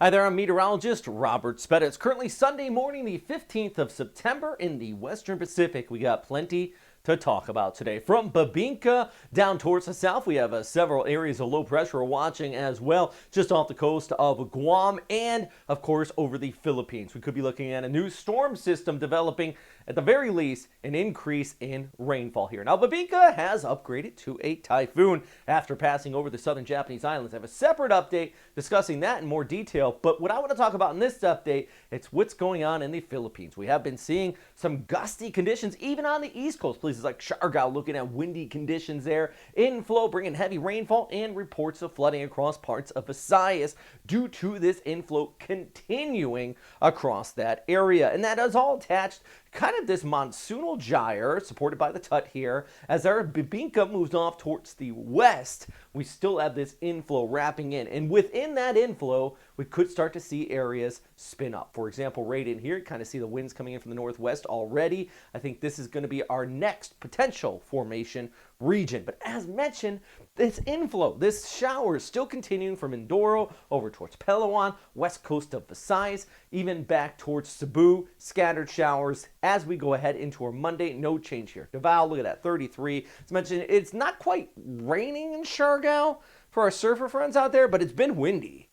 Hi there, I'm meteorologist Robert Spetta. It's currently Sunday morning, the 15th of September in the Western Pacific. We got plenty to talk about today. From Bebinca down towards the south, we have several areas of low pressure we're watching as well, just off the coast of Guam and, of course, over the Philippines. We could be looking at a new storm system developing, at the very least, an increase in rainfall here. Now, Bebinca has upgraded to a typhoon after passing over the southern Japanese islands. I have a separate update discussing that in more detail, but what I want to talk about in this update, it's what's going on in the Philippines. We have been seeing some gusty conditions even on the East Coast. Places like Siargao looking at windy conditions there. Inflow bringing heavy rainfall and reports of flooding across parts of Visayas due to this inflow continuing across that area. And that is all attached kind of this monsoonal gyre supported by the Tut here. As our Bebinca moves off towards the west, we still have this inflow wrapping in. And within that inflow, we could start to see areas spin up. For example, right in here, you kind of see the winds coming in from the northwest already. I think this is going to be our next potential formation region. But as mentioned, this inflow, this shower is still continuing from Mindoro over towards Palawan, west coast of Visayas, even back towards Cebu. Scattered showers as we go ahead into our Monday. No change here. Davao, look at that, 33. As mentioned, it's not quite raining in Siargao for our surfer friends out there, but it's been windy.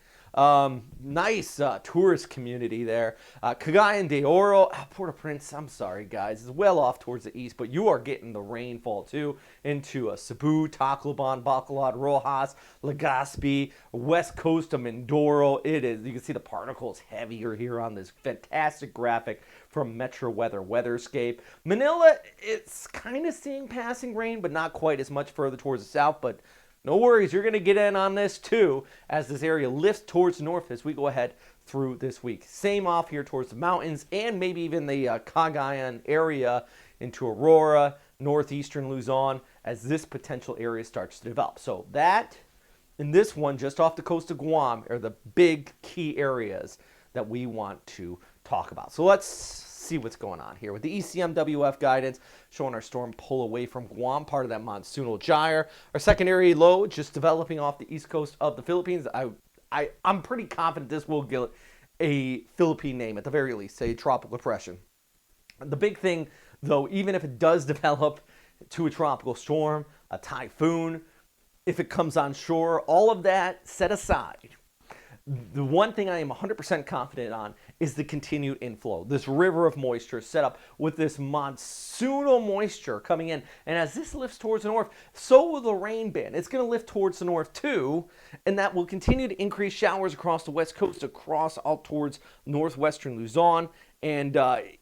Nice tourist community there. Cagayan de Oro, Port-au-Prince, I'm sorry guys, is well off towards the east, but you are getting the rainfall too into Cebu, Tacloban, Bacolod, Rojas, Legazpi, west coast of Mindoro. It is, you can see the particles heavier here on this fantastic graphic from Metro Weather Weatherscape. Manila, it's kind of seeing passing rain, but not quite as much further towards the south, but no worries, you're going to get in on this too as this area lifts towards the north as we go ahead through this week. Same off here towards the mountains and maybe even the Cagayan area into Aurora, northeastern Luzon as this potential area starts to develop. So that and this one just off the coast of Guam are the big key areas that we want to talk about. So let's see what's going on here with the ECMWF guidance showing our storm pull away from Guam, part of that monsoonal gyre. Our secondary low just developing off the east coast of the Philippines. I'm pretty confident this will get a Philippine name at the very least, a tropical depression. The big thing, though, even if it does develop to a tropical storm, a typhoon, if it comes on shore, all of that set aside, the one thing I am 100% confident on is the continued inflow. This river of moisture set up with this monsoonal moisture coming in. And as this lifts towards the north, so will the rain band. It's going to lift towards the north too. And that will continue to increase showers across the west coast, across out towards northwestern Luzon. And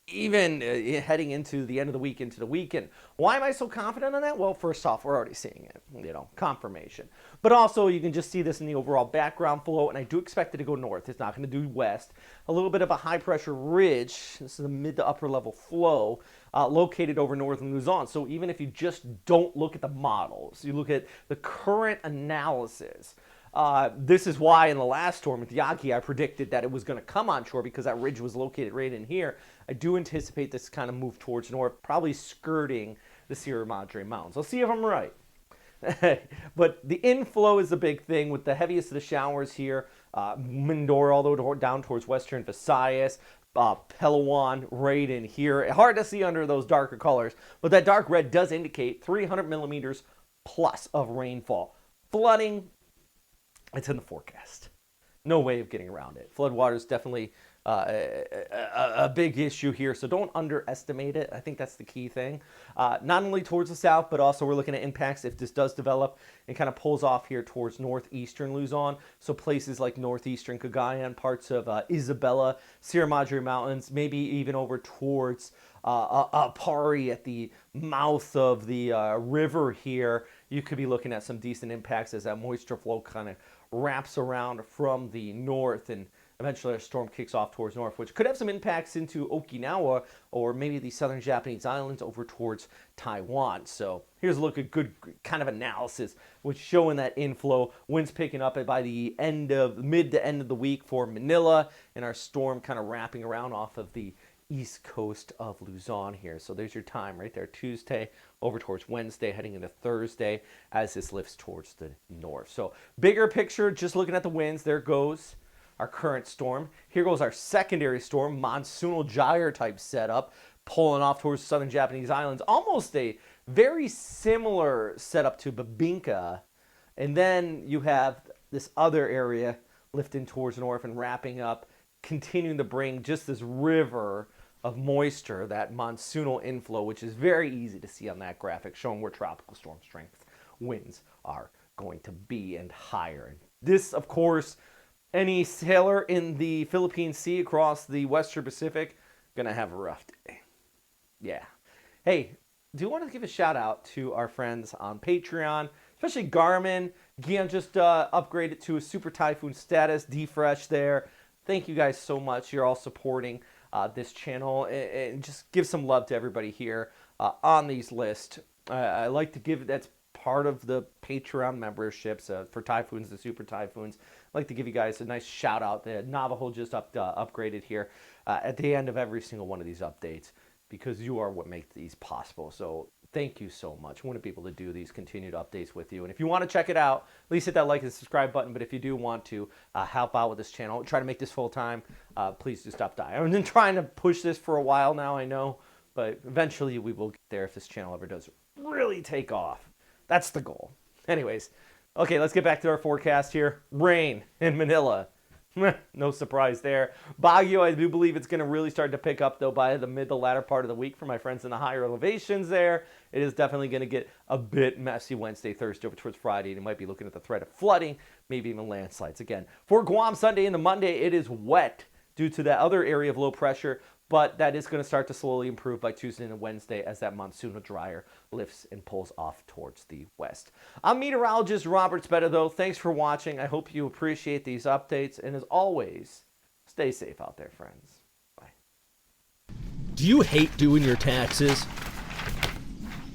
even heading into the end of the week, into the weekend. Why am I so confident on that? Well, first off, we're already seeing it, confirmation. But also, you can just see this in the overall background flow, and I do expect it to go north. It's not going to do west. A little bit of a high-pressure ridge, this is a mid to upper level flow, located over northern Luzon. So even if you just don't look at the models, you look at the current analysis, this is why in the last storm with Yagi, I predicted that it was going to come onshore because that ridge was located right in here. I do anticipate this kind of move towards north, probably skirting the Sierra Madre Mountains. I'll see if I'm right. But the inflow is the big thing with the heaviest of the showers here. Mindoro all the way down towards western Visayas. Palawan right in here. Hard to see under those darker colors, but that dark red does indicate 300 millimeters plus of rainfall. Flooding, it's in the forecast. No way of getting around it. Floodwater is definitely a big issue here, so don't underestimate it. I think that's the key thing. Not only towards the south, but also we're looking at impacts if this does develop and kind of pulls off here towards northeastern Luzon. So places like northeastern Cagayan, parts of Isabela, Sierra Madre Mountains, maybe even over towards Pari at the mouth of the river here. You could be looking at some decent impacts as that moisture flow kind of wraps around from the north and eventually a storm kicks off towards north, which could have some impacts into Okinawa or maybe the southern Japanese islands over towards Taiwan. So here's a look at good kind of analysis, which showing that inflow, winds picking up by the mid to end of the week for Manila, and our storm kind of wrapping around off of the east coast of Luzon here. So there's your time right there, Tuesday over towards Wednesday, heading into Thursday as this lifts towards the north. So bigger picture, just looking at the winds, there goes our current storm. Here goes our secondary storm, monsoonal gyre type setup, pulling off towards the southern Japanese islands. Almost a very similar setup to Bebinca. And then you have this other area lifting towards the north and wrapping up, continuing to bring just this river of moisture, that monsoonal inflow, which is very easy to see on that graphic, showing where tropical storm strength winds are going to be and higher. And this, of course, any sailor in the Philippine Sea across the Western Pacific, gonna have a rough day. Yeah. Hey, do want to give a shout out to our friends on Patreon, especially Garmin. Gian just upgraded to a super typhoon status, D-Fresh there. Thank you guys so much. You're all supporting this channel, and just give some love to everybody here on these lists. I like to give, that's part of the Patreon memberships for typhoons, the super typhoons. I'd like to give you guys a nice shout out. The Navajo just upgraded here at the end of every single one of these updates, because you are what makes these possible. So thank you so much. I want to be able to do these continued updates with you. And if you want to check it out, at least hit that like and subscribe button. But if you do want to help out with this channel, try to make this full time, please do stop by. I've been trying to push this for a while now, I know, but eventually we will get there if this channel ever does really take off. That's the goal. Anyways, okay, let's get back to our forecast here. Rain in Manila. No surprise there. Baguio, I do believe it's going to really start to pick up, though, by the latter part of the week for my friends in the higher elevations there. It is definitely going to get a bit messy Wednesday, Thursday, over towards Friday. And you might be looking at the threat of flooding, maybe even landslides again. For Guam, Sunday into Monday, it is wet due to that other area of low pressure, but that is going to start to slowly improve by Tuesday and Wednesday as that monsoonal dryer lifts and pulls off towards the west. I'm meteorologist Robert Spetta, though. Thanks for watching. I hope you appreciate these updates. And as always, stay safe out there, friends. Bye. Do you hate doing your taxes?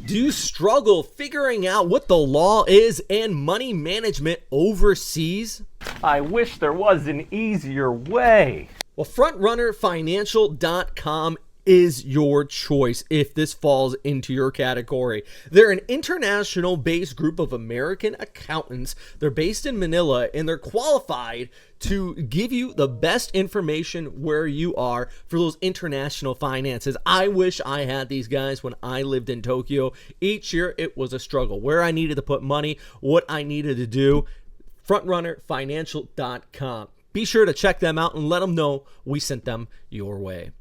Do you struggle figuring out what the law is and money management overseas? I wish there was an easier way. Well, FrontRunnerFinancial.com is your choice if this falls into your category. They're an international-based group of American accountants. They're based in Manila, and they're qualified to give you the best information where you are for those international finances. I wish I had these guys when I lived in Tokyo. Each year, it was a struggle. Where I needed to put money, what I needed to do. FrontRunnerFinancial.com. Be sure to check them out and let them know we sent them your way.